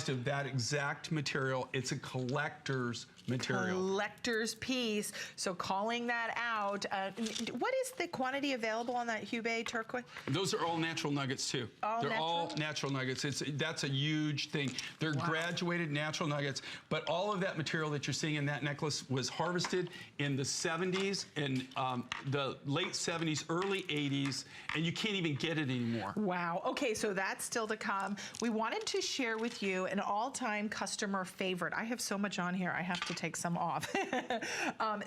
of that exact material. It's a collector's material. Collector's piece. So calling that out. What is the quantity available on that Hubei turquoise? Those are all natural nuggets too. They're all natural nuggets. That's a huge thing. They're graduated natural nuggets, but all of that material that you're seeing in that necklace was harvested in the 70s and the late 70s, early 80s, and you can't even get it anymore. Wow. Okay, so that's still to come. We wanted to share with you an all-time customer favorite. I have so much on here, I have to take some off.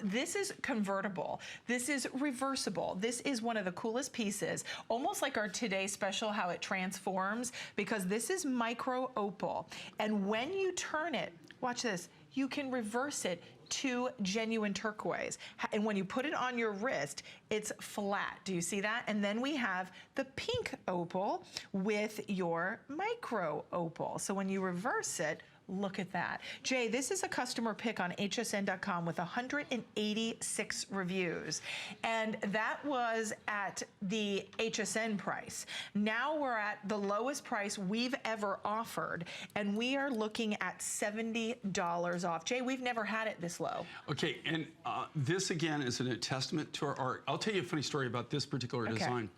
This is convertible. This is reversible. This is one of the coolest pieces, almost like our Today Special, how it transforms, because this is micro opal. And when you turn it, watch this, you can reverse it to genuine turquoise. And when you put it on your wrist, it's flat. Do you see that? And then we have the pink opal with your micro opal. So when you reverse it, look at that. Jay, this is a customer pick on hsn.com with 186 reviews. And that was at the HSN price. Now we're at the lowest price we've ever offered, and we are looking at $70 off. Jay, we've never had it this low. Okay, and this again is a testament to our art. I'll tell you a funny story about this particular design.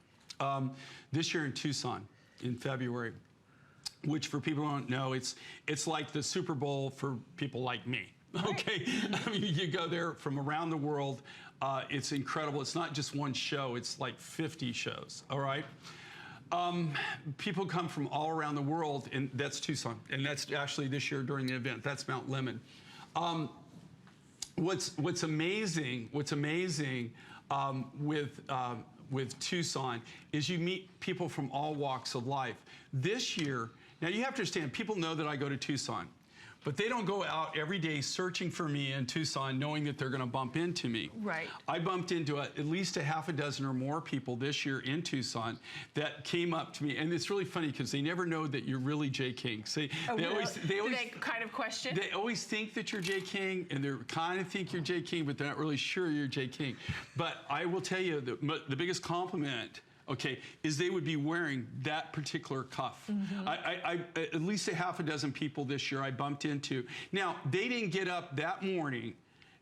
This year in Tucson, in February, which for people who don't know, it's like the Super Bowl for people like me. Okay, I mean, you go there from around the world. It's incredible. It's not just one show. It's like 50 shows, all right? People come from all around the world, and that's Tucson. And that's actually this year during the event. That's Mount Lemmon. What's amazing with Tucson is you meet people from all walks of life. This year, now you have to understand, people know that I go to Tucson, but they don't go out every day searching for me in Tucson knowing that they're gonna bump into me. Right. I bumped into at least a half a dozen or more people this year in Tucson that came up to me, and it's really funny because they never know that you're really Jay King. So they always kind of question? They always think that you're Jay King, and they kind of think you're Jay King, but they're not really sure you're Jay King. But I will tell you, the biggest compliment, okay, is they would be wearing that particular cuff. I at least a half a dozen people this year I bumped into. Now, they didn't get up that morning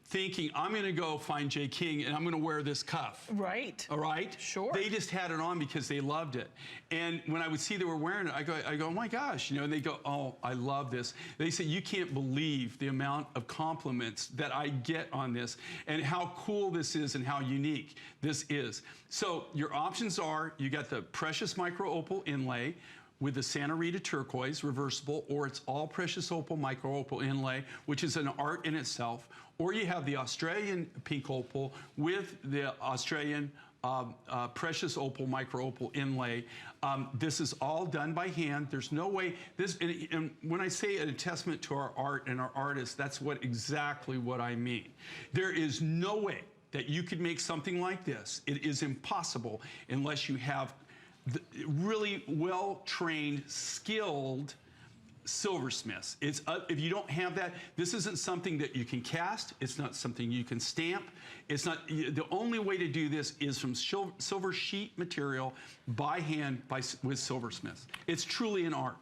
thinking, I'm gonna go find Jay King and I'm gonna wear this cuff. Right. All right? Sure. They just had it on because they loved it. And when I would see they were wearing it, I go, oh my gosh, you know, and they go, oh, I love this. They say, you can't believe the amount of compliments that I get on this and how cool this is and how unique this is. So your options are, you got the precious micro opal inlay with the Santa Rita turquoise reversible, or it's all precious opal micro opal inlay, which is an art in itself, or you have the Australian pink opal with the Australian precious opal micro opal inlay. This is all done by hand. There's no way this, and when I say a testament to our art and our artists, that's exactly what I mean. There is no way that you could make something like this. It is impossible unless you have really well-trained, skilled silversmiths. If you don't have that, this isn't something that you can cast. It's not something you can stamp. It's not. The only way to do this is from silver sheet material by hand with silversmiths. It's truly an art.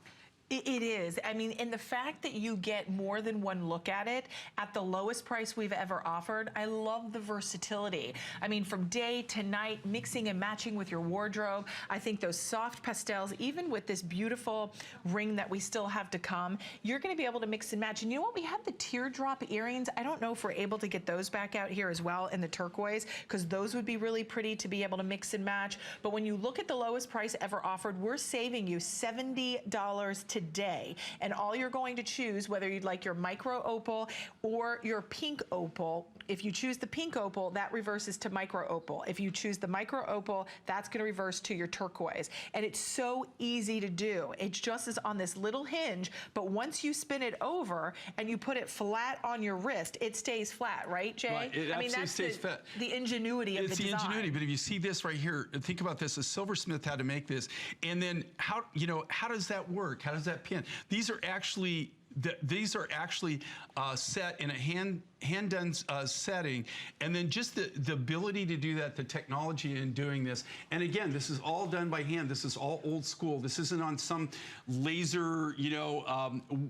It is. I mean, and the fact that you get more than one look at it at the lowest price we've ever offered, I love the versatility. I mean, from day to night, mixing and matching with your wardrobe. I think those soft pastels, even with this beautiful ring that we still have to come, you're going to be able to mix and match. And you know what? We have the teardrop earrings. I don't know if we're able to get those back out here as well in the turquoise, because those would be really pretty to be able to mix and match. But when you look at the lowest price ever offered, we're saving you $70 today. And all you're going to choose, whether you'd like your micro opal or your pink opal, if you choose the pink opal, that reverses to micro opal. If you choose the micro opal, that's gonna reverse to your turquoise. And it's so easy to do. It just is on this little hinge, but once you spin it over and you put it flat on your wrist, it stays flat, right, Jay? Right. It absolutely stays flat. The ingenuity of the design. It's the ingenuity, but if you see this right here, think about this, a silversmith had to make this, and then how does that work? How does that pin? These are actually these are actually set in a hand-done setting, and then just the ability to do that, the technology in doing this. And again, this is all done by hand. This is all old school. This isn't on some laser,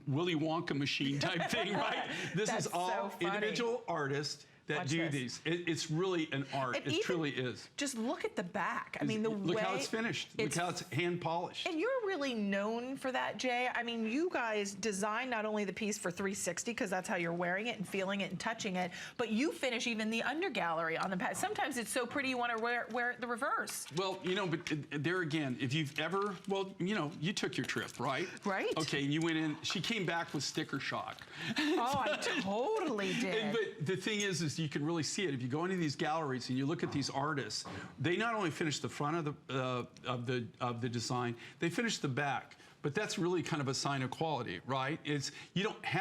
Willy Wonka machine type thing, right? This is all so individual artists that Watch do this. these. It's really an art. And It even truly is. Just look at the back. I mean, the Look way how it's finished. Look how it's hand polished. And you're really known for that, Jay. I mean, you guys design not only the piece for 360, because that's how you're wearing it and feeling it and touching it, but you finish even the undergallery on the pad. Sometimes it's so pretty you want to wear it the reverse. Well, but there again, if you've ever, you took your trip, right? Right. Okay, and you went in, she came back with sticker shock. Oh, I totally did. But the thing is you can really see it. If you go into these galleries and you look at these artists, they not only finish the front of the design, they finish the back. But that's really kind of a sign of quality, right? You don't have